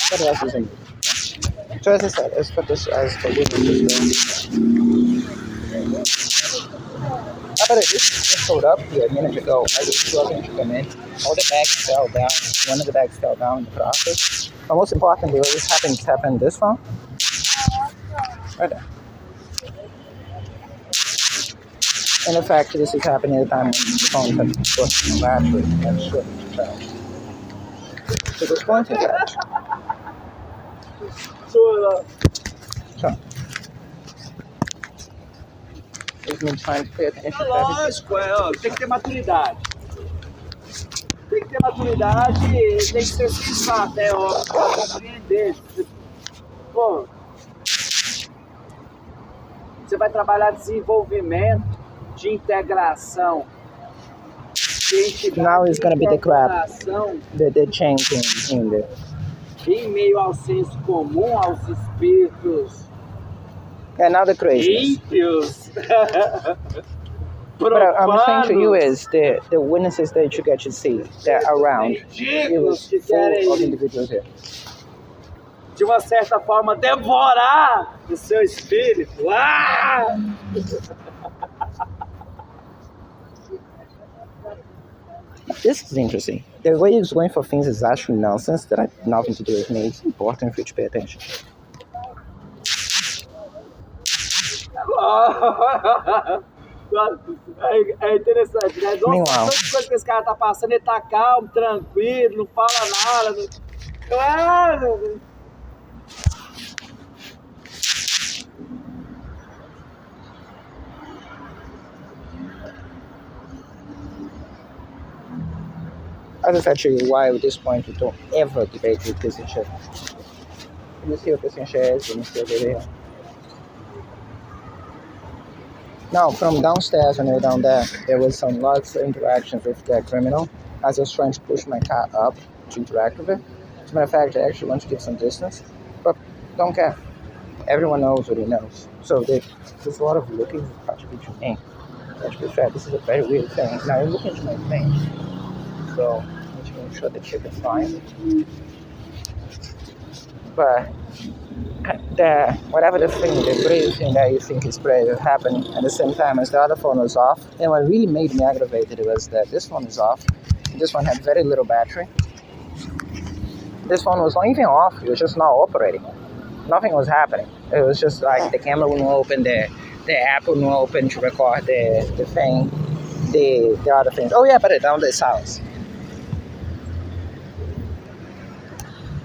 What else is in it? So as I said, let's put this as the witnesses. After this just showed up here a minute ago, I was struggling to come in. All the bags fell down. One of the bags fell down in the process. But most importantly, what just happened to happen this phone. Right there. And in fact, this is happening at the time when the phone has pushed battery and switched to charge. So this point is that. So, eles não trying to pay attention to everything. Lógico, tem que ter maturidade. Tem que ter maturidade e tem que ser sensato, óbvio, para compreender. Pô, você vai trabalhar desenvolvimento de integração. Now it's gonna be the crap the changing in there. Em meio ao senso comum, aos espíritos And now the craziness. ímpios. But I'm saying to you is the witnesses that you get to see that are around. It was full of individuals here. De uma certa forma, devorar o seu espírito. Ah! This is interesting. The way he's going for things is actually nonsense that have nothing to do with me. It's important for you to pay attention. É interessante, né? Nossa, Meanwhile, tanta coisa que esse cara tá passando, ele tá calmo, tranquilo, não fala nada. Claro! as I said to you, why at this point we don't ever debate with Kissinger. You see what Kissinger is, and you see over here. Now, from downstairs when we were down there was some lots of interactions with that criminal as I was trying to push my car up to interact with it. As a matter of fact, I actually want to give some distance, but don't care. Everyone knows what he knows. So there's a lot of looking practically to me. To be fair, this is a very weird thing. Now, you're looking into my face, so I need to make sure the chip is fine. But whatever the brave thing that you think is brave is happening at the same time as the other phone was off. And what really made me aggravated was that this phone is off. This one had very little battery. This phone was not even off. It was just not operating. Nothing was happening. It was just like the camera wouldn't open, the app wouldn't open to record the thing, the other things. Oh yeah, but down the silence.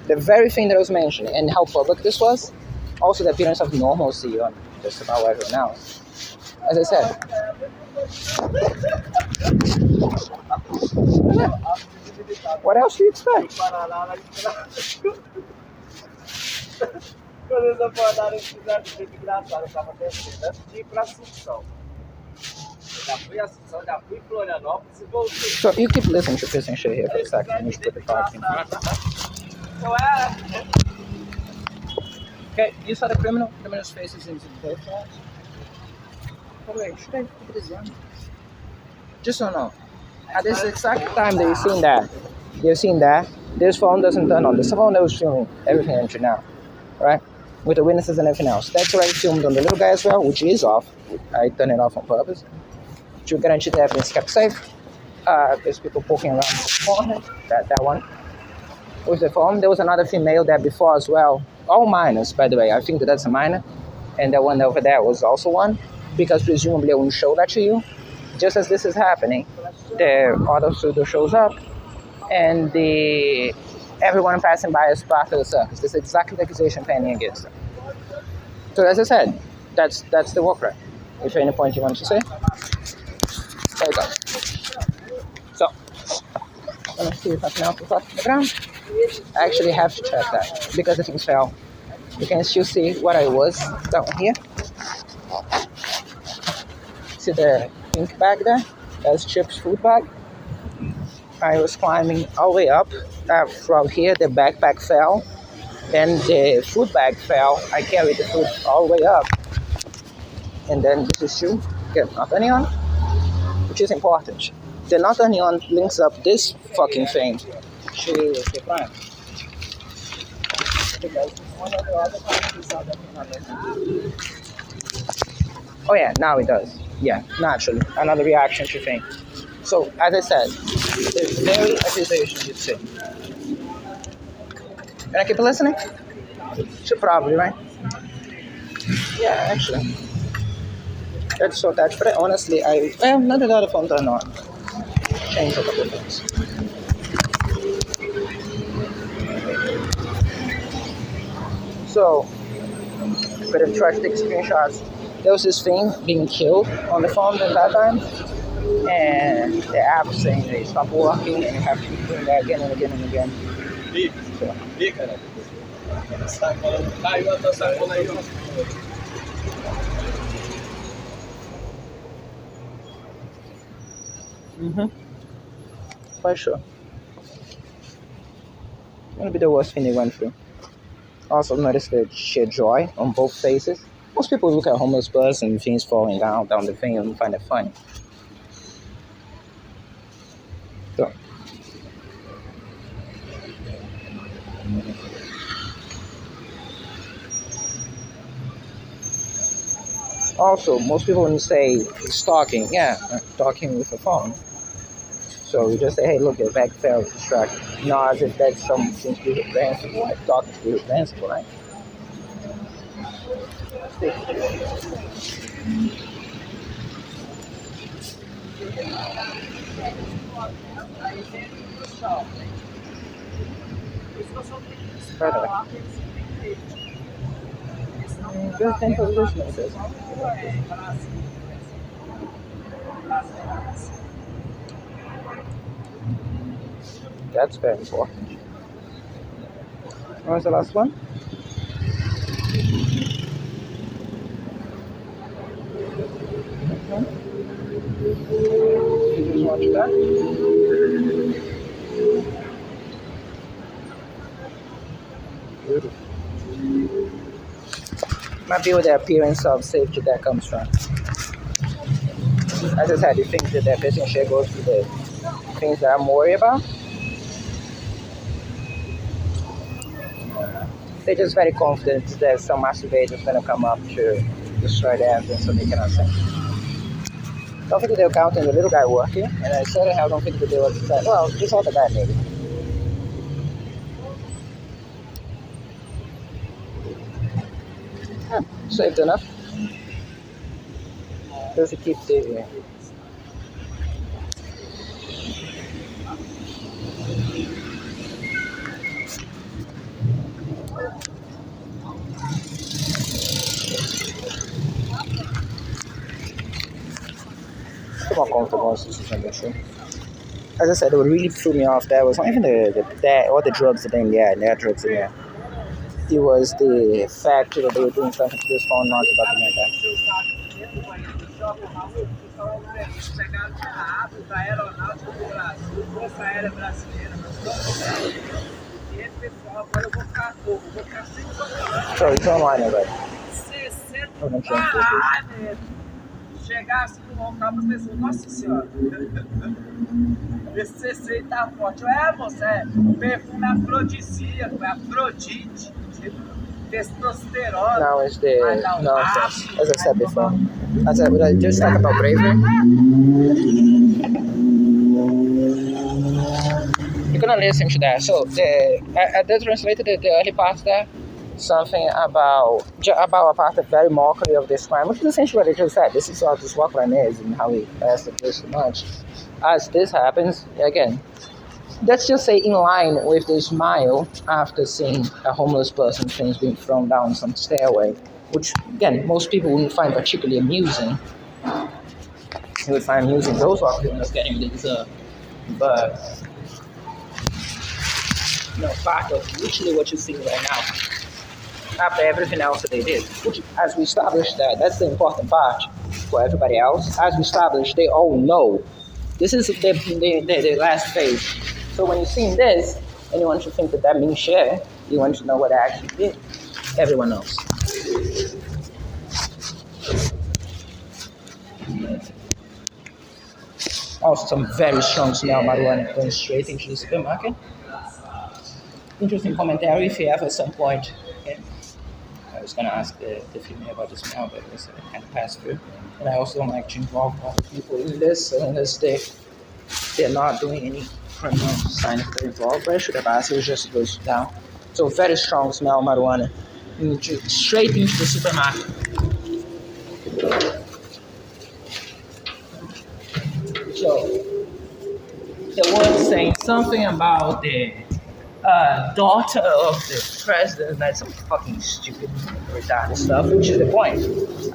The very thing that I was mentioning and how public this was, also the appearance of normalcy on just about everyone else. As I said, what else do you expect? Quando eles acordaram, eles fizeram de jeito engraçado. Eu estava descendo antes de ir para Assunção. Já fui a Assunção, já fui em Florianópolis e voltei. So you keep listening to this and shit here for a second. Let me just put the cards in front. Okay, you saw the criminal? The criminal's face is in both phones. Oh wait, should I put this on? Just so know. At this exact time that you've seen that, this phone doesn't turn on. This phone that was filming everything until now, right? With the witnesses and everything else. That's already filmed on the little guy as well, which is off. I turned it off on purpose. To guarantee the evidence kept safe. There's people poking around the forehead, that one. With the phone, there was another female there before as well. All minors, by the way. I think that's a minor. And the one over there was also one. Because presumably I won't show that to you. Just as this is happening, the other pseudo shows up. And everyone passing by is part of the circus. This is exactly the accusation pending against them. So as I said, that's the work right. If any point you want to say, there you go. So, let me see if I can help you off the ground. I actually have to check that because the thing fell. You can still see what I was down here. See the pink bag there? That's Chip's food bag. I was climbing all the way up. From here, the backpack fell. Then the food bag fell. I carried the food all the way up. And then this is shoe. Get nothing on. Which is important. the Nathaniel links up this fucking thing to the crime. Because one of the other times we saw that oh yeah, now it does. Yeah, naturally. Another reaction to thing. So, as I said, the very accusation you see. Can I keep listening? Should probably, right? Yeah, actually. That's so that, but honestly, not a lot of phones are not. Change a couple of things. So, a bit of drastic screenshots. There was this thing being killed on the phone at that time, and the app saying that it stopped working and you have to keep doing that again and again and again. So. For sure. It'll be the worst thing they went through. Also notice the sheer joy on both faces. Most people look at homeless bus and things falling down the thing and find it funny. So. Also, most people wouldn't say stalking. Yeah, stalking with a phone. So you just say, hey, look, your bag fell, distracted. Not as if that's something to be reprehensible, like stalking to be reprehensible, right? Good thing for listeners. That's very important. What was the last one? Did you watch that? Beautiful. Might be where the appearance of safety that comes from. As I said, you think that the person should go through the things that I'm worried about. They're just very confident that some masturbator is going to come up to destroy the evidence so they cannot say. Don't think they were counting the little guy working, and I certainly don't think that they were saying, well, just all the guy maybe. Saved enough. Does it keep the... More comfortable situation. As I said, what really threw me off there was not even all the drugs that they had drugs in there. It was the fact that they were doing something to this phone not to document that. So it's online already. Chegasse no montar para pessoa, nossa senhora, esse CC tá forte. Moça, o perfume afrodisíaco, Afrodite, testosterona. Now it's the nonsense, as I said before. As I would just talk about bravery. You're gonna listen to that. So I did translated the early part there. Something about a part of very mockery of this crime, which is essentially what I just said. This is how this war crime is and how we pass the place so much. As this happens, again, let's just say in line with the smile after seeing a homeless person things being thrown down some stairway, which, again, most people wouldn't find particularly amusing. You would find amusing those war criminals getting what they deserve. But, part of literally what you're seeing right now, after everything else that they did, which, as we established, that's the important part for everybody else. As we established, they all know this is the last phase. So when you're seeing this, and you want to think that means share, you want to know what I actually did. Everyone knows. Also, some very strong smell marijuana going straight into the supermarket. Interesting commentary if you have at some point. Okay. I was gonna ask the female about the smell, but it's kind of passed through. And I also don't like to involve other people in this, so unless they're not doing any criminal sign if they're involved. But I should have asked, it just goes down. So very strong smell marijuana. Straight into the supermarket. So there was saying something about the daughter of the president, like some fucking stupid retarded stuff, which is the point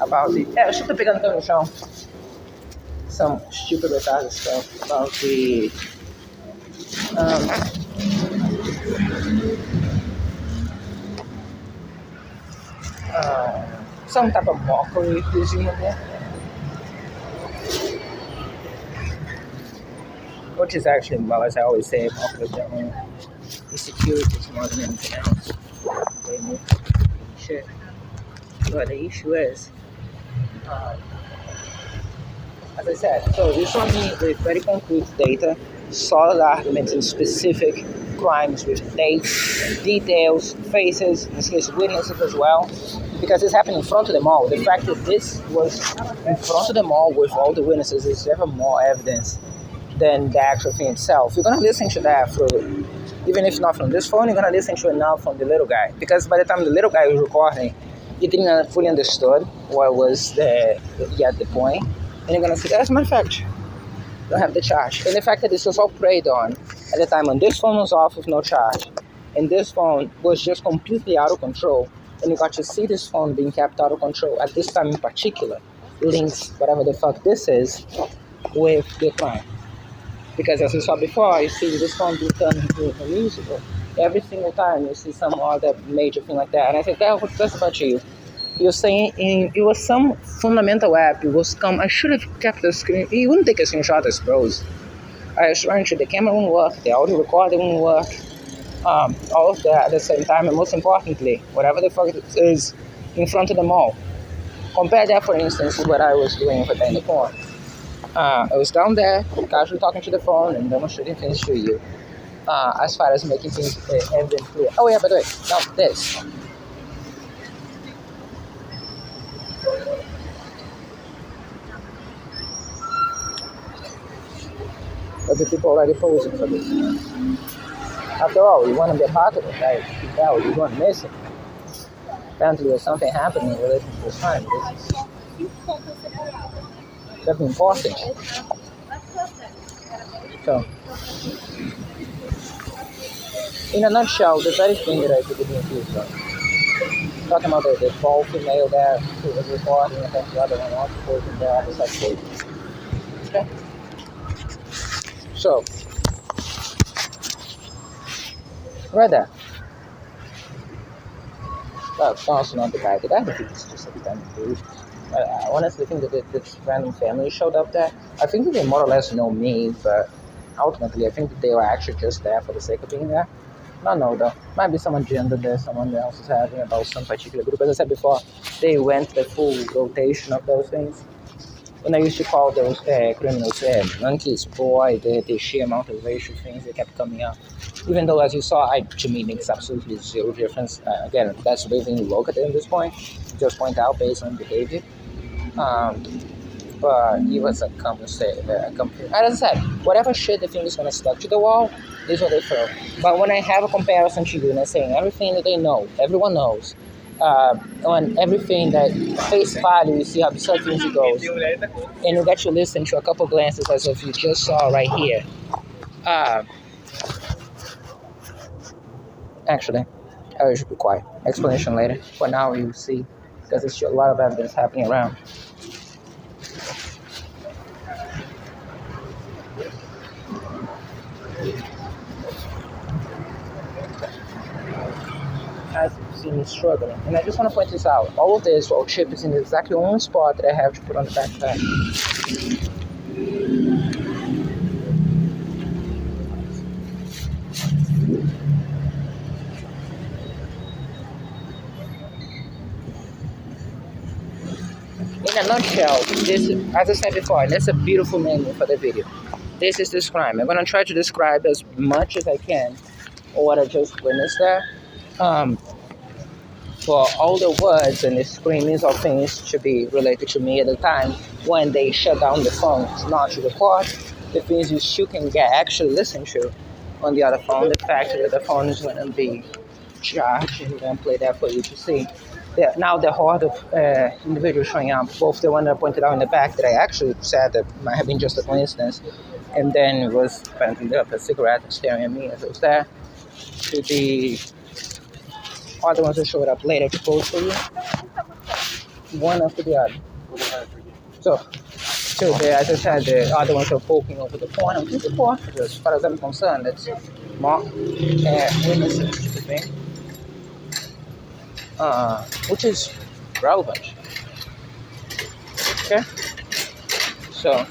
about the deixa eu tô pegando no chão. Some stupid retarded stuff about the some type of mockery, presumably, which is actually, well, as I always say, mockery of their own insecurities more than anything else. They make shit. But the issue is, as I said, so you saw me with very concrete data, solid arguments in specific crimes with dates, details, faces, in this case witnesses as well, because it's happening in front of the mall. The fact that this was in front of the mall with all the witnesses is ever more evidence than the actual thing itself. You're gonna listen to that through, even if not from this phone, you're gonna listen to it now from the little guy, because by the time the little guy was recording, he didn't fully understood what was the point, and you're gonna see that as a matter of fact, don't have the charge. And the fact that this was all preyed on at the time when this phone was off with no charge, and this phone was just completely out of control, and you got to see this phone being kept out of control at this time in particular, links whatever the fuck this is with the crime. Because as we saw before, you see this phone being turned into a musical. Every single time you see some other major thing like that. And I said, that's about you. You're saying it was some fundamental app. It was I should have kept the screen. You wouldn't take a screenshot, I suppose. I was trying to, the camera wouldn't work, the audio recorder wouldn't work. All of that at the same time, and most importantly, whatever the fuck it is in front of the mall. Compare that, for instance, with what I was doing for the phone. I was down there, casually talking to the phone and demonstrating things to you. As far as making things evident clear. Oh yeah, by the way, now this. But the people already posing for this. After all, we want to get popular, right? You want to miss it. Apparently there's something happening in relation to this time. That's important. So, in a nutshell, the very thing that I could accused of. Talking about the tall female there who was recording, and then the other one also posing there on the side page. Okay? So, right there. That's also not the guy. The guy, I think it's just a damn dude. I honestly think that this random family showed up there. I think that they more or less know me, but ultimately I think that they were actually just there for the sake of being there. Not know though. Might be some agenda there, someone else is having about some particular group. As I said before, they went the full rotation of those things. When I used to call those criminals monkeys, boy, the sheer amount of racial things that kept coming up. Even though, as you saw, to me makes absolutely zero difference. Again, that's the way when you look at it at this point. Just point out based on behavior. But it was a as I said, whatever shit they think is going to stuck to the wall is what they throw. But when I have a comparison to you and I'm saying everything that they know, everyone knows, on everything that face value, you see how absurd things it goes, and you get to listen to a couple glances as if you just saw right here. Actually, I should be quiet. Explanation later. For now, you see, because there's a lot of evidence happening around. As you see me struggling, and I just want to point this out. All of this, all chip is in exactly one spot that I have to put on the backpack. In a nutshell, this, as I said before, that's a beautiful menu for the video. This is this crime. I'm gonna try to describe as much as I can what I just witnessed there. Um, for all the words and the screamings of things to be related to me at the time when they shut down the phones, not to record the things you still can get actually listen to on the other phone. The fact that the phone is going to be charged and then play that for you to see. Now the horde of individuals showing up, both the one that I pointed out in the back that I actually said that might have been just a coincidence, and then it was apparently lit up a cigarette staring at me as I was there, to the other ones that showed up later to post for you, one after the other. So as I said, the other ones are poking over the corner, which is important. As far as I'm concerned, it's more witnesses to the thing, which is relevant. Okay? So,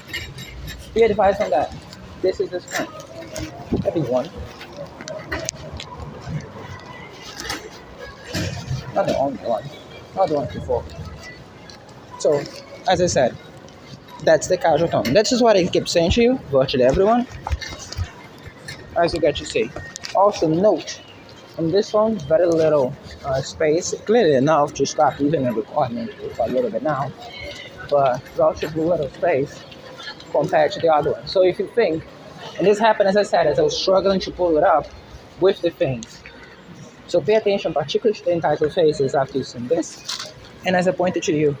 be advised on that. This is the scam. Everyone. Not the only one. Not the one before. So, as I said, that's the casual tone. This is what I keep saying to you, virtually everyone, as you get to see. Also note, on this one, very little space, clearly enough to stop even a recording for a little bit now, but relatively little space compared to the other one. So if you think, and this happened, as I said, as I was struggling to pull it up with the things. So pay attention, particularly to the entitled faces after you've seen this. And as I pointed to you,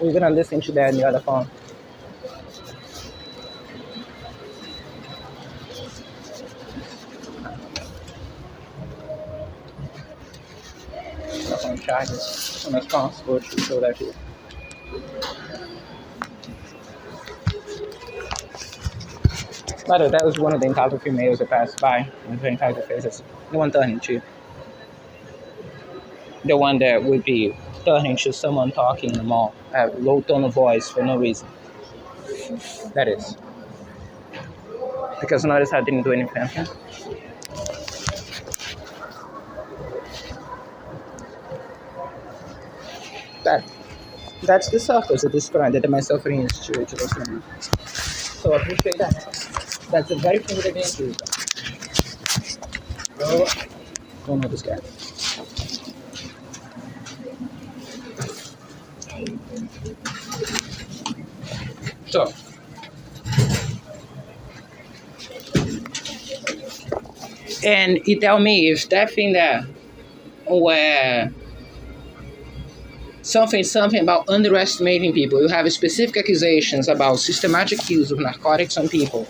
we're going to listen to that in the other phone. On charges as soon as possible to show that to you. By the way, that was one of the entitled females that passed by with the entitled faces. The one turning to. The one that would be turning to someone talking in the mall at low tone of voice for no reason. That is. Because notice I didn't do anything. Okay? That's the surface of this crime that my suffering is to this moment. So I appreciate that. That's a very primitive answer. So, don't know this guy. So, and you tell me if that thing there where something about underestimating people. You have specific accusations about systematic use of narcotics on people,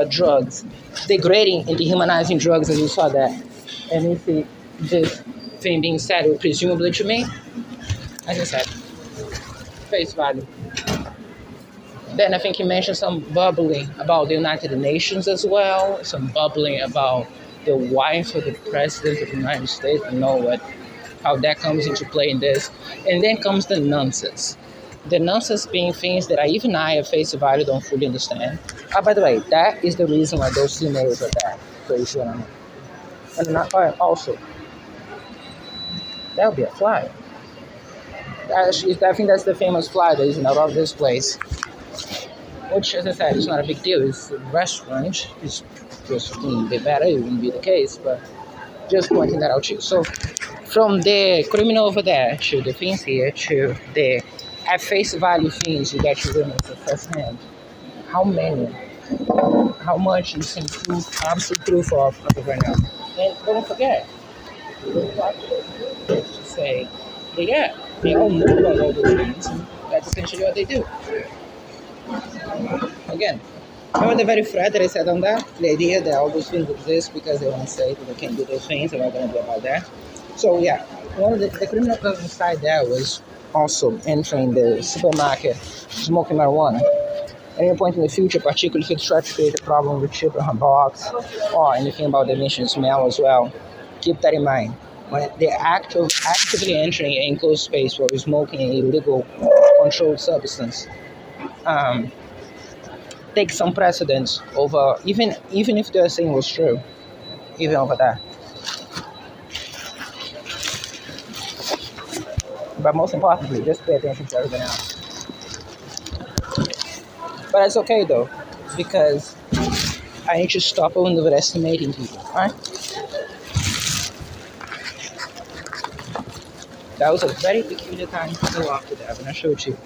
drugs, degrading and dehumanizing drugs, as you saw that. And you see this thing being said, presumably to me, as I said, face value. Then I think you mentioned some bubbling about the United Nations as well, some bubbling about the wife of the President of the United States. I know how that comes into play in this. And then comes the nonsense. The nonsense being things that even I at face value don't fully understand. By the way, that is the reason why those females are there. So you see what I mean. And also, that would be a fly. I think that's the famous fly that is out of this place. Which, as I said, is not a big deal. It's a restaurant. It's just be better. It wouldn't be the case, but just pointing that out to you. So, from the criminal over there to the things here to the at face value things you get to witness at first hand. How much you can prove absolute proof of right now. And don't forget, to say, yeah, they all know about all those things. That's essentially what they do. Again, remember the very thread that I said on that? The idea that all those things exist because they want to say that they can't do those things, they're not going to do about that. So yeah, one of the criminal person inside there was also entering the supermarket, smoking marijuana. At any point in the future, particularly if you try to create a problem with chip on her box or anything about the emission smell as well, keep that in mind. When they're actively entering an enclosed space where you're smoking an illegal controlled substance, take some precedence over, even if their saying was true, even over that. But most importantly, just pay attention to everything else. But it's okay though, because I need to stop underestimating people. Alright? That was a very peculiar time to go after that, and I showed you.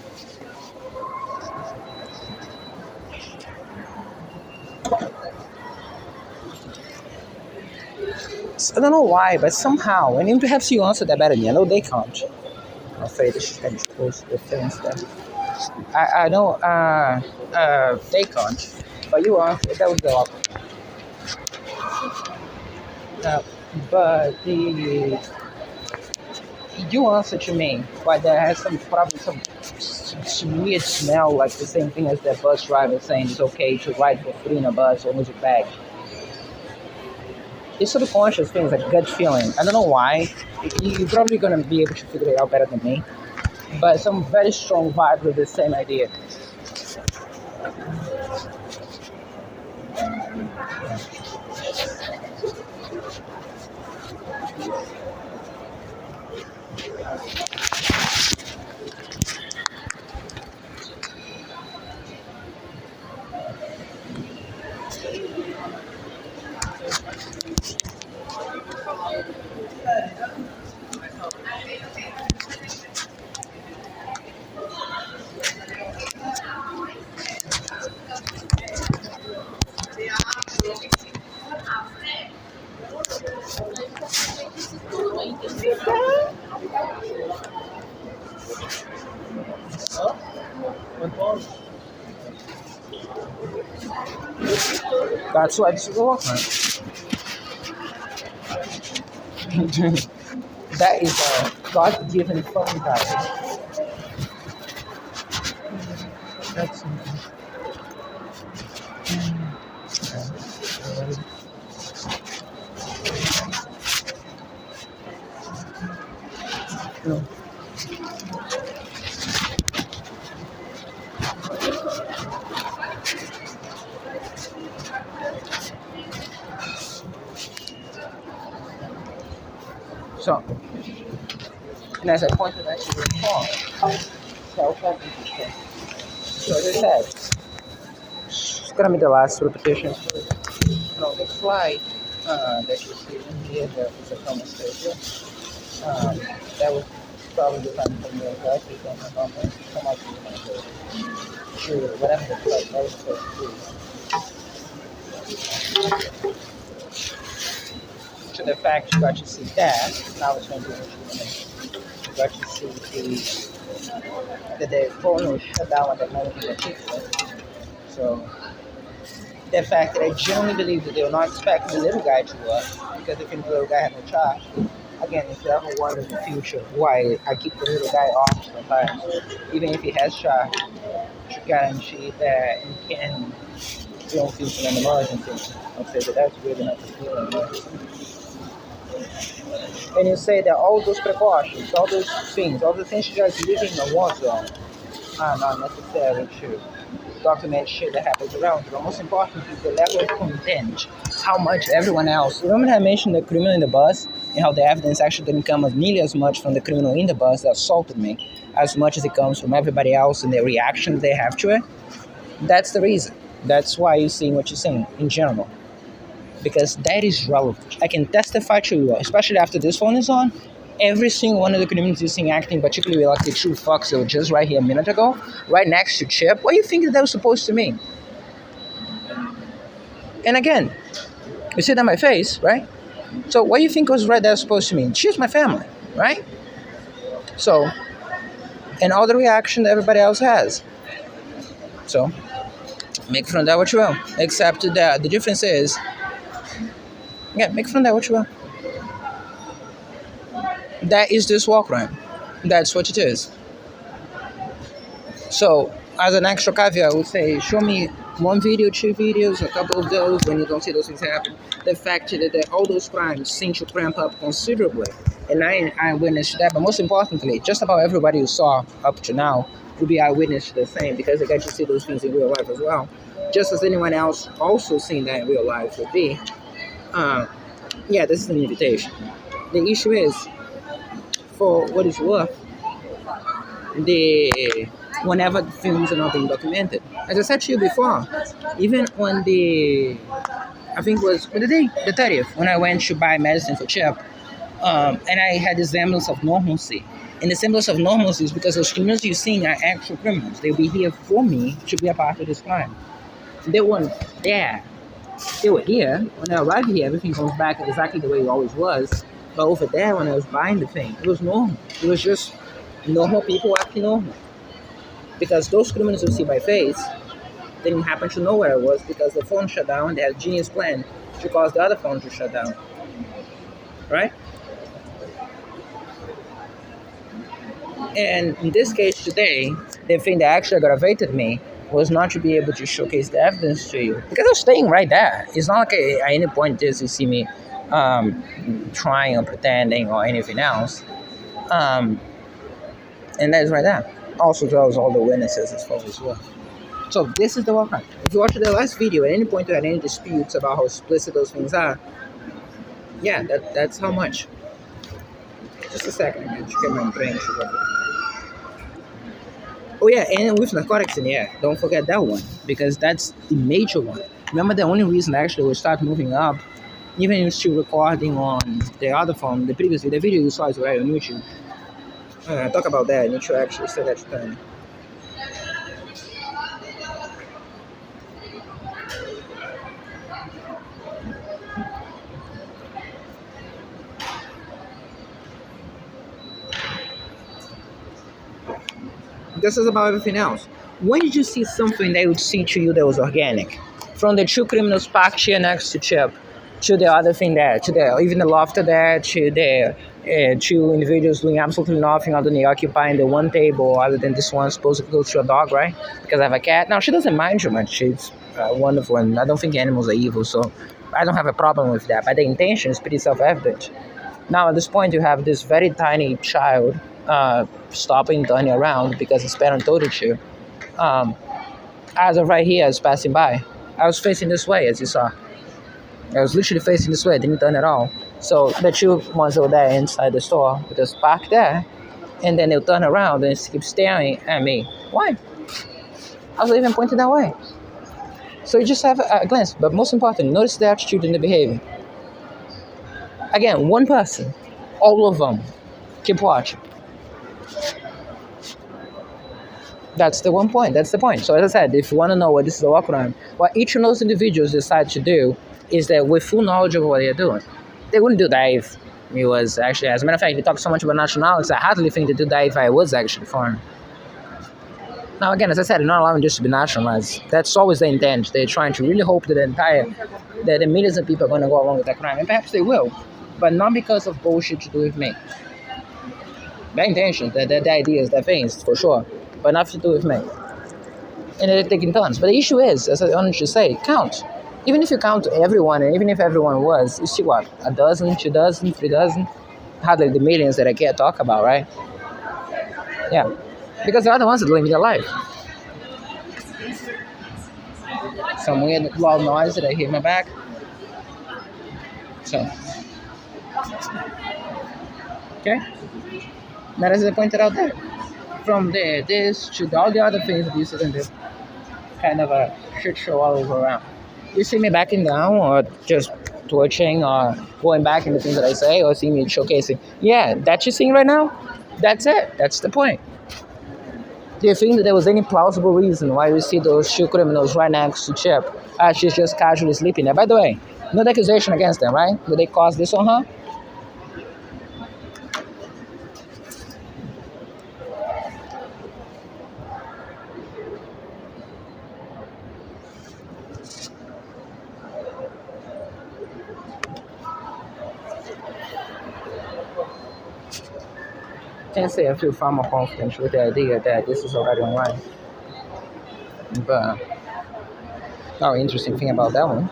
So I don't know why, but somehow, and perhaps you answer that better than me. I know they can't. I'm afraid this is kind of close to the film stuff. I know they can't, but you answer. That was the opposite. But you answer to me, but there has probably some weird smell, like the same thing as that bus driver saying it's okay to ride for free in a bus or lose your bag. It's subconscious things, like gut feeling. I don't know why. You're probably gonna be able to figure it out better than me. But some very strong vibe with the same idea. That's why this is a That is a God-given fucking title. That's no. So, and as I pointed out to before, self-efficacy. So as I said, it's gonna be the last repetition. From the slide that you see in here, there is a common schedule. That was probably the time for me exactly from the conference. Come out to whatever the slide that was supposed to do. To the fact you got to see that, now it's going to be you got to see the phone was shut down at that moment in particular. So the fact that I genuinely believe that they were not expecting the little guy to work because they think the little guy had no charge. Again, if you ever wonder in the future why I keep the little guy off sometimes, even if he has charge, to guarantee that he can don't feel an emergency. I'll say that that's really not the feeling. And you say that all those precautions, all those things just living in a war zone are not necessary to document shit that happens around you. But most important is the level of content, how much everyone else. Remember I mentioned the criminal in the bus and how the evidence actually didn't come as nearly as much from the criminal in the bus that assaulted me as much as it comes from everybody else and the reaction they have to it? That's the reason. That's why you're seeing what you're seeing in general. Because that is relevant. I can testify to you, especially after this phone is on, every single one of the criminals you're seeing acting, particularly like the true fucks that were just right here a minute ago, right next to Chip, what do you think that was supposed to mean? And again, you see that on my face, right? So what do you think was right that was supposed to mean? She's my family, right? So, and all the reaction that everybody else has. So, make from that what you will. Except that the difference is, yeah, make from that what you will. That is this war crime. That's what it is. So, as an extra caveat, I would say, show me one video, 2 videos, a couple of those when you don't see those things happen. The fact that all those crimes seem to cramp up considerably. And I eyewitness to that. But most importantly, just about everybody who saw up to now will be eyewitness to the same because they get to see those things in real life as well. Just as anyone else also seeing that in real life would be. Yeah, this is an invitation. The issue is, for what it's worth, whenever the films are not being documented, as I said to you before, even on the I think it was the day, the 30th, when I went to buy medicine for Chip. And I had this semblance of normalcy. And the semblance of normalcy is because those criminals you're seeing are actual criminals. They'll be here for me to be a part of this crime. They weren't there. They were here. When I arrived here, everything comes back exactly the way it always was. But over there, when I was buying the thing, it was normal. It was just normal people acting normal. Because those criminals you see my face didn't happen to know where I was because the phone shut down. They had a genius plan to cause the other phone to shut down. Right? And in this case today, the thing that actually aggravated me was not to be able to showcase the evidence to you. Because I was staying right there. It's not like at any point this you see me trying or pretending or anything else. And that's right there. Also draws all the witnesses as far as well. So this is the war crime. If you watch the last video, at any point you had any disputes about how explicit those things are, yeah, that's how much. Just a second, man. Deixa eu queimar um trem, deixa eu ver. Oh yeah, and with narcotics in the air, don't forget that one, because that's the major one. Remember, the only reason actually we start moving up, even if you're still recording on the other phone, the video you saw is right on YouTube. Talk about that, I need to actually say that time. This is about everything else. When did you see something that would seem to you that was organic? From the two criminals parked here next to Chip, to the other thing there, to the even the lofter there, to the two individuals doing absolutely nothing other than occupying the one table, other than this one supposed to go to a dog, right? Because I have a cat. Now she doesn't mind too much. She's wonderful, and I don't think animals are evil, so I don't have a problem with that. But the intention is pretty self-evident. Now at this point, you have this very tiny child stopping, turning around because his parent told it to. As of right here, I was passing by. I was facing this way, as you saw. I was literally facing this way. I didn't turn at all. So the two ones over there inside the store would just park there, and then they'll turn around and keep staring at me. Why? I was even pointed that way. So you just have a glance. But most important, notice the attitude and the behavior. Again, one person, all of them. Keep watching. That's the one point. That's the point. So as I said, if you want to know what this is a war crime, what each of those individuals decide to do is that with full knowledge of what they're doing. They wouldn't do that if it was actually, as a matter of fact, they talk so much about nationalities, I hardly think they do that if I was actually foreign. Now again, as I said, they're not allowing this to be nationalized. That's always the intent. They're trying to really hope that the millions of people are going to go along with that crime. And perhaps they will, but not because of bullshit to do with me. Their intention, the ideas, their things, for sure, but nothing to do with me. And they're taking tons. But the issue is, as I wanted to say, count. Even if you count everyone, and even if everyone was, you see what? A dozen, 2 dozen, 3 dozen? Hardly the millions that I can't talk about, right? Yeah. Because they're the ones that live their life. Some weird loud noise that I hear in my back. So. Okay? That as I pointed out there. From this to all the other things that you said in this kind of a shit show all over around. You see me backing down or just twitching or going back in the things that I say or see me showcasing. Yeah, that you're seeing right now, that's it. That's the point. Do you think that there was any plausible reason why we see those 2 criminals right next to Chip? She's just casually sleeping there. By the way, no accusation against them, right? Did they cause this on her? Can't say I feel far more confident with the idea that this is already online. But interesting thing about that one,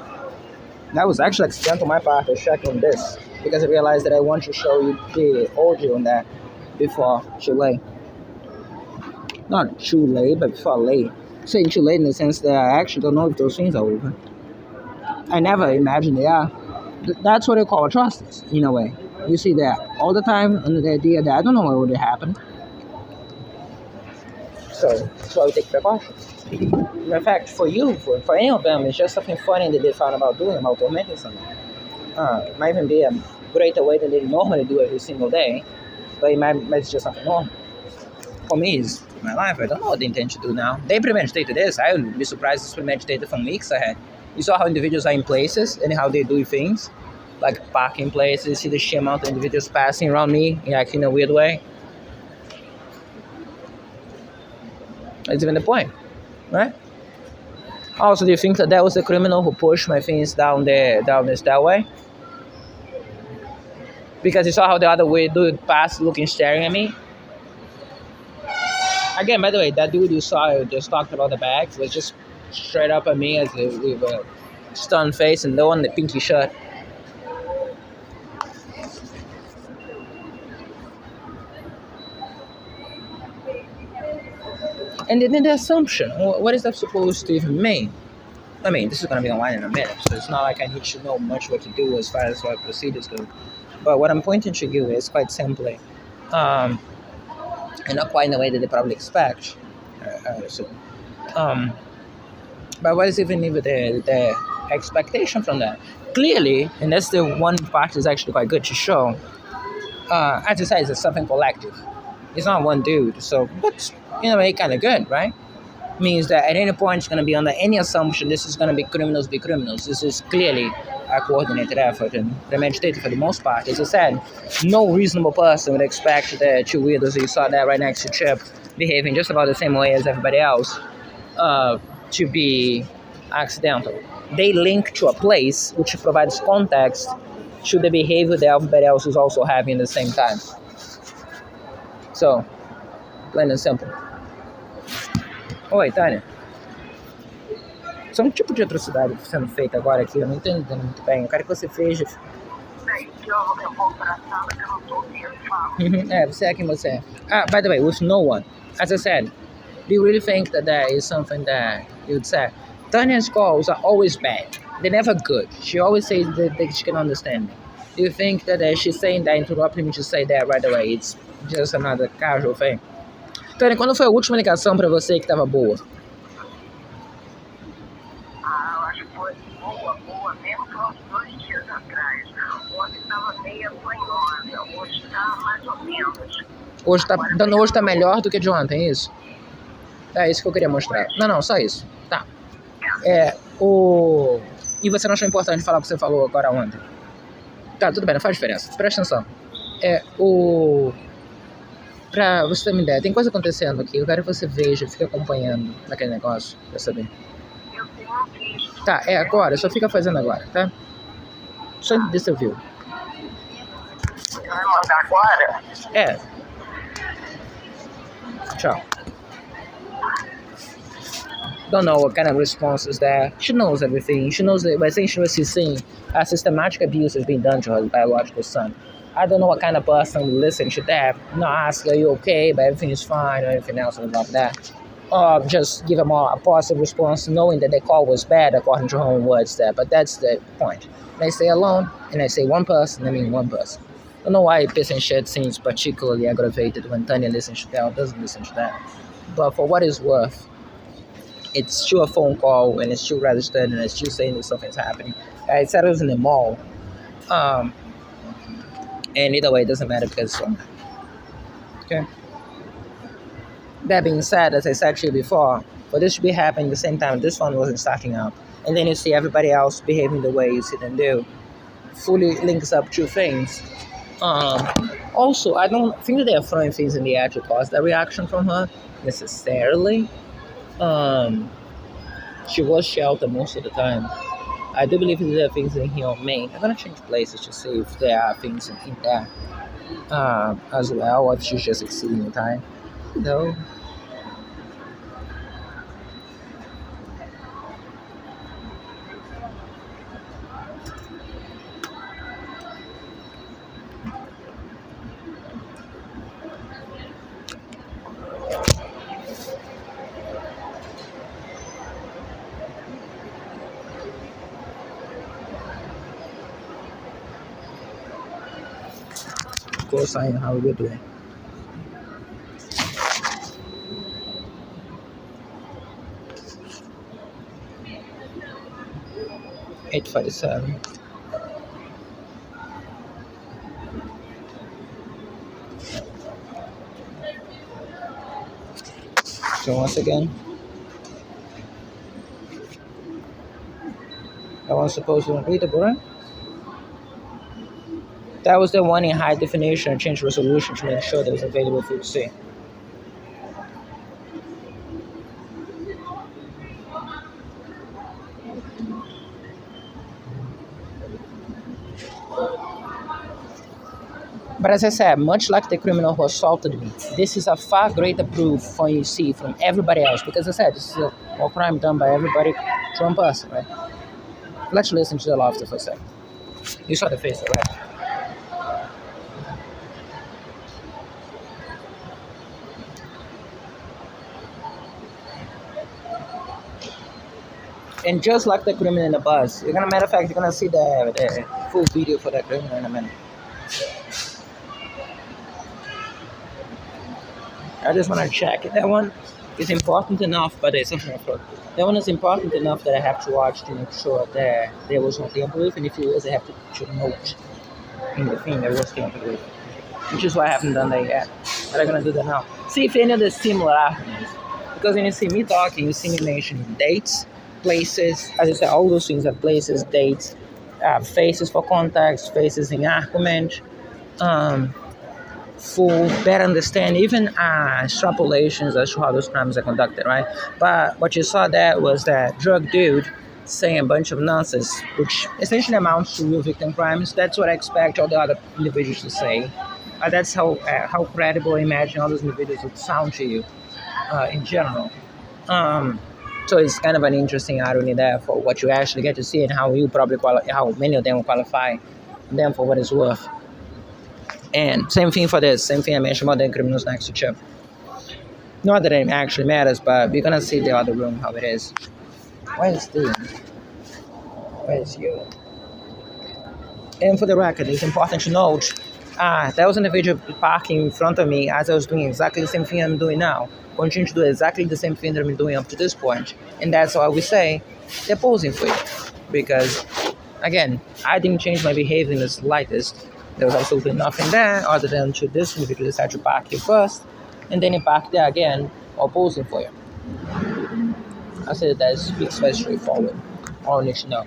that was actually accidental on my part to check on this because I realized that I want to show you the audio on that before too late. Not too late, but before late. Saying too late in the sense that I actually don't know if those things are over. I never imagined they are. That's what they call atrocities, in a way. You see that all the time under the idea that I don't know what would happen. So that's why we take precautions. In fact, for you, for any of them, it's just something funny that they found about doing, about tormenting someone. It might even be a greater way than they normally do every single day, but it's just something normal. For me, it's my life. I don't know what they intend to do now. They premeditated this. I would be surprised if it's premeditated from weeks ahead. You saw how individuals are in places and how they do things, like parking places. You see the sheer amount of individuals passing around me, like in a weird way. That's even the point, right? Also, do you think that was the criminal who pushed my things down the stairway? Because you saw how the other way dude passed, looking, staring at me. Again, by the way, that dude you saw just talked about the bags was just straight up at me with a stunned face and no one the pinky shirt. And then the assumption, what is that supposed to even mean? I mean, this is going to be online in a minute, so it's not like I need to know much what to do as far as what procedures go. But what I'm pointing to you is quite simply, and not quite in the way that they probably expect, I assume. But what is even the expectation from that? Clearly, and that's the one part that's actually quite good to show, as you said, it's something collective. It's not one dude, so that's, in a way, kind of good, right? Means that at any point it's going to be under any assumption this is going to be criminals be criminals. This is clearly a coordinated effort and premeditated for the most part. As I said, no reasonable person would expect the two weirdos you saw there right next to Chip behaving just about the same way as everybody else to be accidental. They link to a place which provides context to the behavior that everybody else is also having at the same time. So, plain and simple. Oi, Tânia. Só um tipo de atrocidade sendo feita agora aqui, eu não entendo muito bem. Eu quero que você veja. Eu vou pra sala que eu não tô ouvindo. Você é quem você é. By the way, with no one. As I said, do you really think that there is something that you'd say? Tania's calls are always bad. They're never good. She always says that she can understand me. Do you think that she's saying that, interrupting me to say that right away? It's just another casual thing. Tânia, quando foi a última ligação pra você que tava boa? Eu acho que foi boa mesmo, foi uns 2 dias atrás. Ontem estava meio banhosa, hoje está mais ou menos. Hoje tá melhor do que de ontem, é isso? É isso que eu queria mostrar. Não, só isso. Tá. E você não achou importante falar o que você falou agora ontem? Tá, tudo bem, não faz diferença. Presta atenção. Pra você ter uma ideia, tem coisa acontecendo aqui. Eu quero que você veja, fique acompanhando naquele negócio, pra saber. Eu tenho visto. Tá, agora, só fica fazendo agora, tá? Só entender se eu viu. Você vai mandar agora? Tchau. Don't know what kind of response is there. She knows everything. She knows that essentially she's seeing a systematic abuse is being done to her biological son. I don't know what kind of person will listen to that. Not ask, are you okay, but everything is fine, or anything else about that. Or just give them a positive response, knowing that the call was bad, according to her own words there. But that's the point. When I say alone, and I say one person, I mean one person. I don't know why piss and shit seems particularly aggravated when Tanya listens to that or doesn't listen to that. But for what it's worth, it's still a phone call, and it's still registered, and it's still saying that something's happening. I said it was in the mall. And either way, it doesn't matter because, okay. That being said, as I said to you before, for this to be happening at the same time, this one wasn't starting up. And then you see everybody else behaving the way you see them do. Fully links up two things. Also, I don't think that they are throwing things in the air to cause that reaction from her, necessarily. She was sheltered most of the time. I do believe there are things in here on Main. I'm gonna change places to see if there are things in there as well, or if she's just exceeding the time. No. Cosine, how are we doing? 8:47. So once again, that one's supposed to be unreadable, right? That was the one in high definition. I changed resolution to make sure that it was available for you to see. But as I said, much like the criminal who assaulted me, this is a far greater proof for you see from everybody else. Because as I said, this is a crime done by everybody from us, right? Let's listen to the laughter for a second. You saw the face, right? And just like the criminal in the bus, matter of fact, you're gonna see the full video for that criminal in a minute. I just want to check. That one is important enough, but it's something I thought. That one is important enough that I have to watch to make sure that there was no tamper with, and if it was, I have to note in the thing there was tamper with. Which is why I haven't done that yet. But I'm gonna do that now. See if any of the similar arguments. Because when you see me talking, you see me mentioning dates, places, as I said, all those things are places, dates, faces for context, faces in argument, for better understand even extrapolations as to how those crimes are conducted, right? But what you saw there was that drug dude saying a bunch of nonsense, which essentially amounts to real victim crimes. That's what I expect all the other individuals to say. That's how credible I imagine all those individuals would sound to you in general. So it's kind of an interesting irony there for what you actually get to see and how you probably how many of them will qualify them for what it's worth. And same thing for this, same thing I mentioned about the criminals next to Chip. Not that it actually matters, but we're gonna see the other room how it is. Where is Steven? Where is you? And for the record, it's important to note, there was an individual parking in front of me as I was doing exactly the same thing I'm doing now. Continue to do exactly the same thing that I've been doing up to this point. And that's why we say they're posing for you. Because, again, I didn't change my behavior in the slightest. There was absolutely nothing there other than to this individual decide to park here first, and then he parked there again, or posing for you. I said that speaks very straightforward. All you need to know.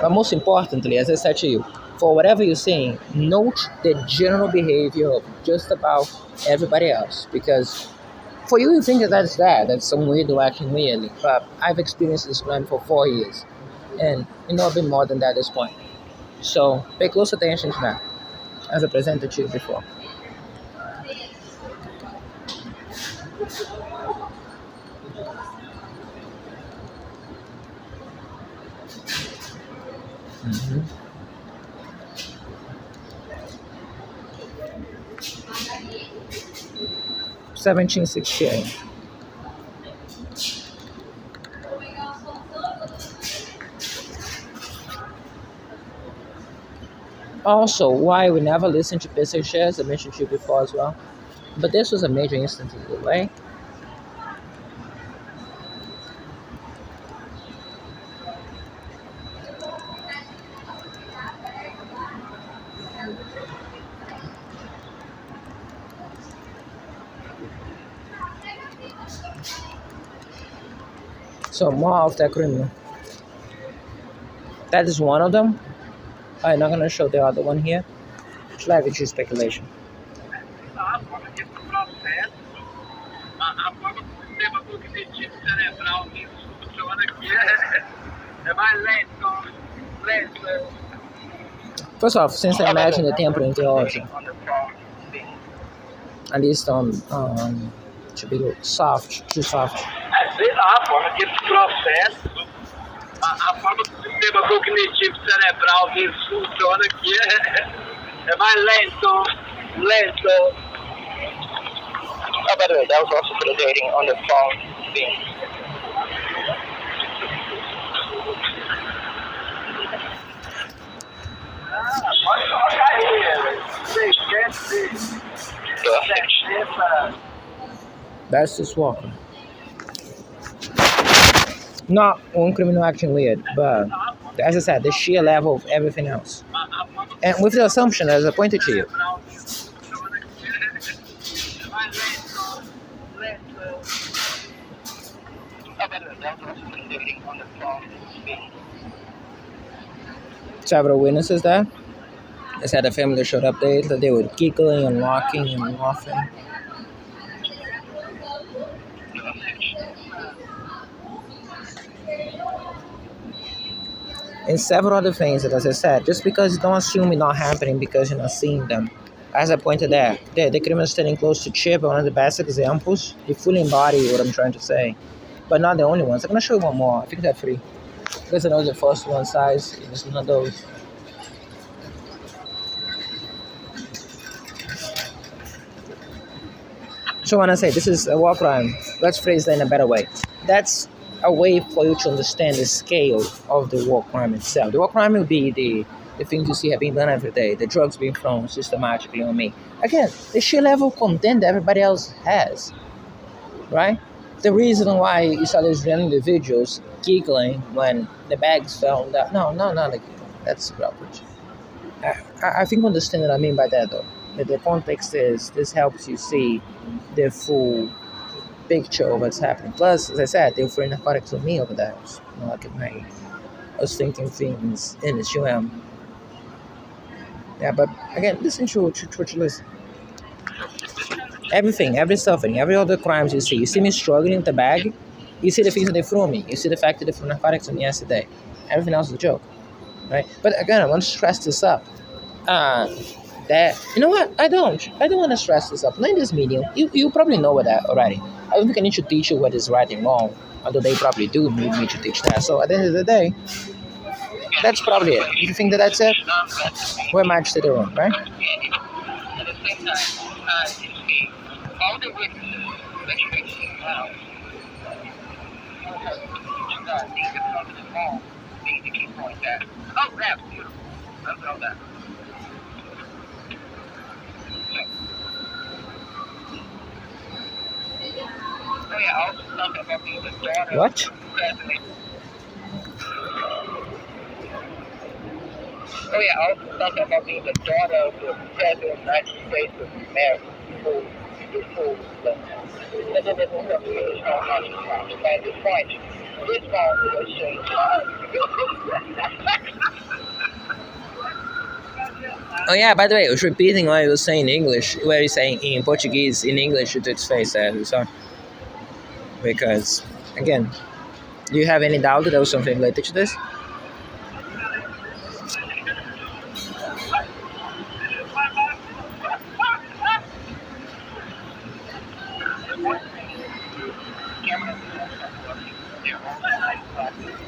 But most importantly, as I said to you, for whatever you're saying, note the general behavior of just about everybody else. Because for you think that's some weirdo acting weirdly. But I've experienced this crime for 4 years. And a bit more than that at this point. So pay close attention to that, as I presented to you before. Mm-hmm. $17.68. Also, why we never listen to basic shares, I mentioned to you before as well. But this was a major instance of delay. So more of that criminal. That is one of them. I'm not going to show the other one here. It's like it's speculation. A forma do processo, a forma do sistema cognitivo cerebral que funciona aqui é mais lento. First off, since I imagine the temper in theology, at least to be soft, too soft. Sei lá, a forma de processo, a forma do sistema cognitivo cerebral que funciona aqui é mais lento. Oh, by the way, that was also validating on the phone thing. Pode colocar aí. você esquece That's just walking. Not one criminal action weird, but as I said, the sheer level of everything else. And with the assumption, as I pointed to you, several witnesses there. They said the family showed up there, that they were giggling and laughing and laughing. And several other things that, as I said, just because you don't assume it's not happening because you're not seeing them. As I pointed out, the criminal standing close to Chip, one of the best examples. They fully embody what I'm trying to say. But not the only ones. I'm going to show you one more. I think there are three. Because I know the first one size is one of those. So when I say this is a war crime, let's phrase that in a better way. That's a way for you to understand the scale of the war crime itself. The war crime will be the things you see are being done every day, the drugs being thrown systematically on me. Again, the sheer level of content that everybody else has, right? The reason why you saw these random individuals giggling when the bags fell down. No, like that's rubbish. I think you understand what I mean by that though. The context is this helps you see the full picture of what's happening. Plus, as I said, they were throwing narcotics on me over there. So, I was thinking things in the UM. Yeah, but again, listen to what you listen. Everything, every suffering, every other crimes you see. You see me struggling with the bag. You see the things that they threw me. You see the fact that they threw narcotics on me yesterday. Everything else is a joke, right? But again, I want to stress this up. That you know what? I don't want to stress this up. Not in this medium. You probably know that already. I don't think I need to teach you what is right and wrong. Although they probably do need me to teach that. So at the end of the day, that's probably it. If you think that that's it, we're matched to the room, right? At the same time, you see, all the witnesses that you can see now, need to come to the home, need to keep going that. Oh, that's beautiful. That's all that. Oh yeah, also something about being the daughter What? of the president. Oh yeah, also something about being the daughter of the president of the United States of America. But at this point, this phone was saying, Oh yeah, by the way, I was repeating what I was saying in English, where he's saying in Portuguese, in English to its face there, so because again, do you have any doubt that there was something related to this?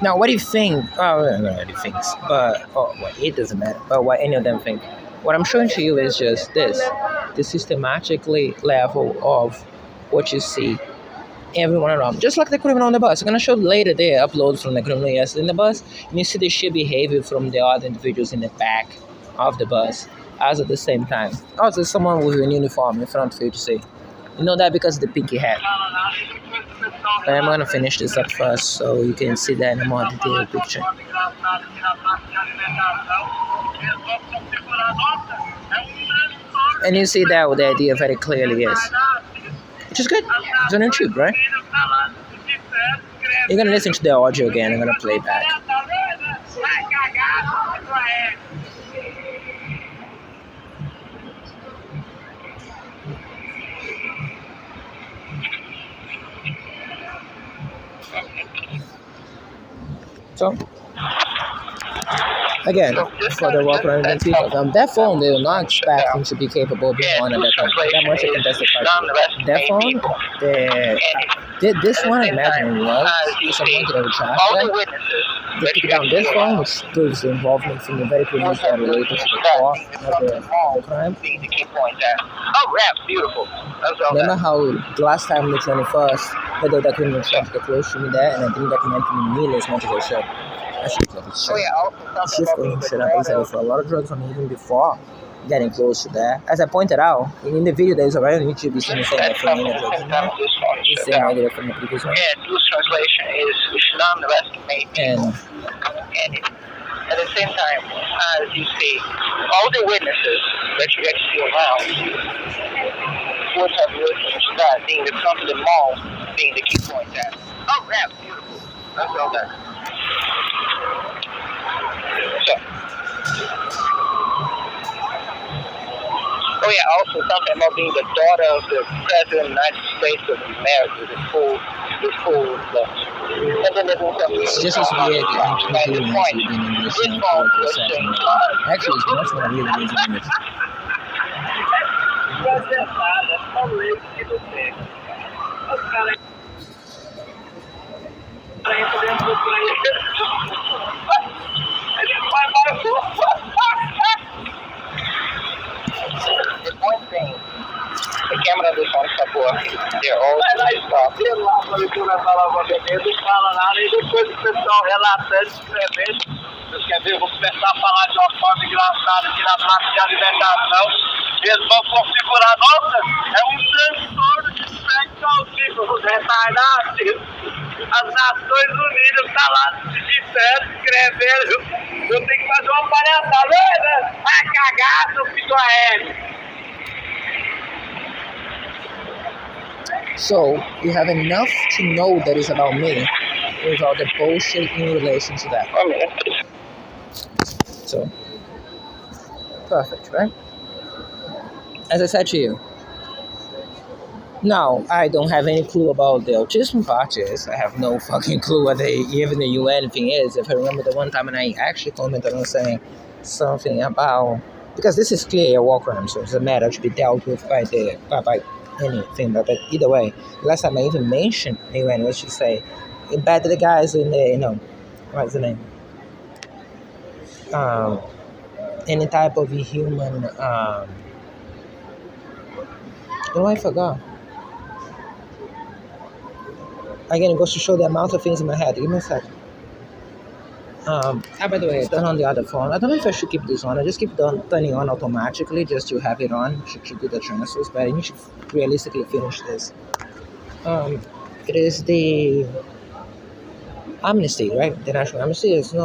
Now, what do you think? Oh, I don't know what he thinks, but it doesn't matter. But what any of them think. What I'm showing to you is just this: the systematically level of what you see everyone around. Just like the criminal on the bus. I'm gonna show later the uploads from the criminal yesterday in the bus, and you see the sheer behavior from the other individuals in the back of the bus, as at the same time. Oh, there's someone with a uniform in front of you to see. You know that because of the pinky hat. And I'm gonna finish this up first so you can see that in a more detailed picture. And you see that what the idea very clearly is. Which is good. It's on YouTube, right? You're gonna listen to the audio again, I'm gonna play it back. So, again, for the walk around people, that phone, they will not expect him to be capable of being on at that time. That much I can testify to. That phone, this one, I imagine, was someone that would track that. They took down this phone, which proves the involvement from the very police that related to the car of the crime. Oh, that's beautiful. Remember how the last time, the 21st, that they couldn't try to get close to me there, and I didn't document me nearly as much as I should. I should have shit. Shift going shit up. I said for a lot of drugs on me even before getting close to that. As I pointed out, in the video that is already on YouTube, you see the same phenomenon in there. The same idea from the previous one. And loose translation is Islam estimate. And At the same time, as you see, all the witnesses that you get to see around would have listened to that, being the front of the mall, being the key point there. Oh, yeah, beautiful. That's all that. So. Oh yeah, also something about being the daughter of the President of the United States of America, the full look. And then there's also it's just as weird including it in English this and phone for was second. saying, Actually, it's much more weird than in English. There's one thing. The camera do som sabor. They're all stop. Não fala nada e depois o pessoal relatando, escrevendo. Vocês querem ver? Eu vou começar a falar de uma forma engraçada aqui na praça de alimentação. Eles vão configurar, nossa, é um transtorno de espectro autista, os retardados. As Nações Unidas tá lá digitando, escrevendo. Eu tenho que fazer uma palhaçada. Vai cagar, seu filho aéreo. So you have enough to know that it's about me without the bullshit in relation to that. So perfect, right? As I said to you, now I don't have any clue about the autism parties. I have no fucking clue what even the UN thing is. If I remember the one time when I actually commented on saying something about, because this is clearly a war crime, so it's a matter to be dealt with by anything, but either way, last time I even mentioned UN was to say bad to the guys in the, what's the name? Any type of human, I forgot. Again, it goes to show the amount of things in my head. Give me a second. By the way, turn on the other phone. I don't know if I should keep this on. I just keep turning on automatically just to have it on. Should do the transfers, but I need to realistically finish this. It is the Amnesty, right? The National Amnesty is the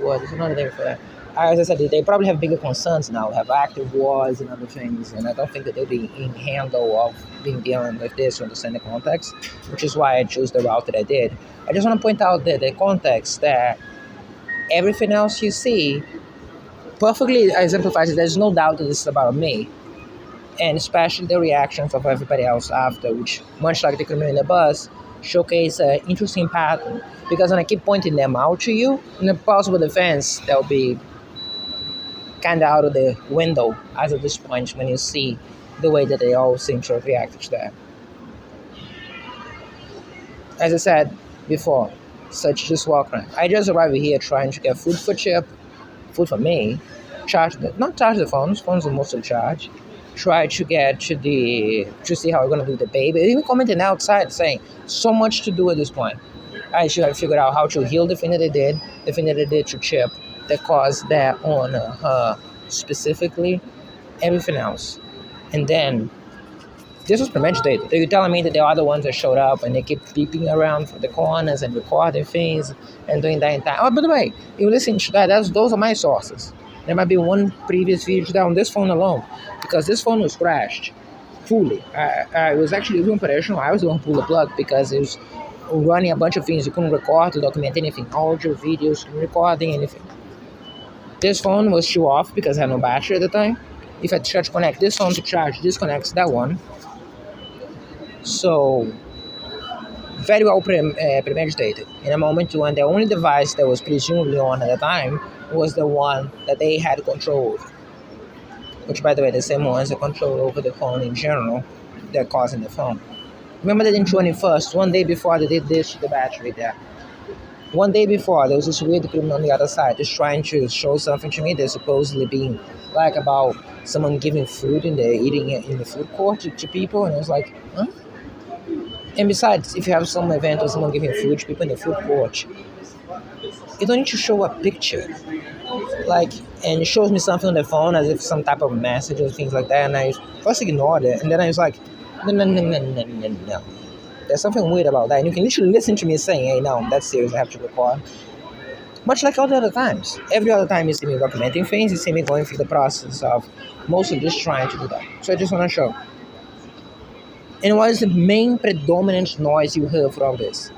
word. There's another name for that. As I said, they probably have bigger concerns now, have active wars and other things, and I don't think that they'll be in handle of being dealing with this to understand the context, which is why I chose the route that I did. I just want to point out that the context that everything else you see perfectly exemplifies it. There's no doubt that this is about me, and especially the reactions of everybody else after, which, much like the criminal in the bus, showcase an interesting pattern. Because when I keep pointing them out to you, in a possible defense, they'll be kind of out of the window as of this point when you see the way that they all seem to have reacted to that. As I said before, such just war crime. I just arrived here trying to get food for me, not charge the phones are mostly charged. Try to get to see how we're gonna do the baby. Even commenting outside saying so much to do at this point. I should have figured out how to heal the thing that they did to Chip, that caused that on her specifically, everything else. And then this was premeditated. You're telling me that there are other ones that showed up and they keep peeping around for the corners and recording things and doing that entire. Oh, by the way, you listen to that. Those are my sources. There might be one previous video down on this phone alone, because this phone was crashed fully. It was actually operational. I was the one who pulled the plug because it was running a bunch of things. You couldn't record to document anything, audio, videos, recording, anything. This phone was still off because I had no battery at the time. If I tried to connect this phone to charge, disconnects that one. So, very well premeditated. In a moment when the only device that was presumably on at the time was the one that they had control over. Which, by the way, the same ones that control over the phone in general, they're causing the phone. Remember that in 21st, one day before they did this to the battery there. One day before, there was this weird criminal on the other side just trying to show something to me. They're supposedly being like about someone giving food and they're eating it in the food court to people. And I was like, huh? And besides, if you have some event or someone giving food to people in the food court, you don't need to show a picture like, and it shows me something on the phone as if some type of message or things like that, and I first ignored it, and then I was like, no, no, no, no, no, no, no. There's something weird about that, and you can literally listen to me saying, hey, no, that's serious, I have to record. Much like all the other times. Every other time you see me documenting things, you see me going through the process of mostly just trying to do that. So I just want to show. And what is the main predominant noise you hear from this?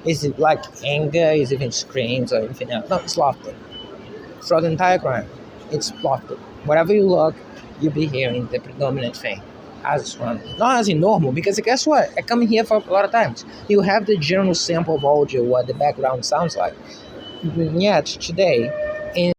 Is it like anger? Is it even screams or anything else? No, it's laughter. Throughout the entire crime, it's laughter. Wherever you look, you'll be hearing the predominant thing as one. Not as in normal, because guess what? I come here for a lot of times. You have the general sample of audio, what the background sounds like. Yet today,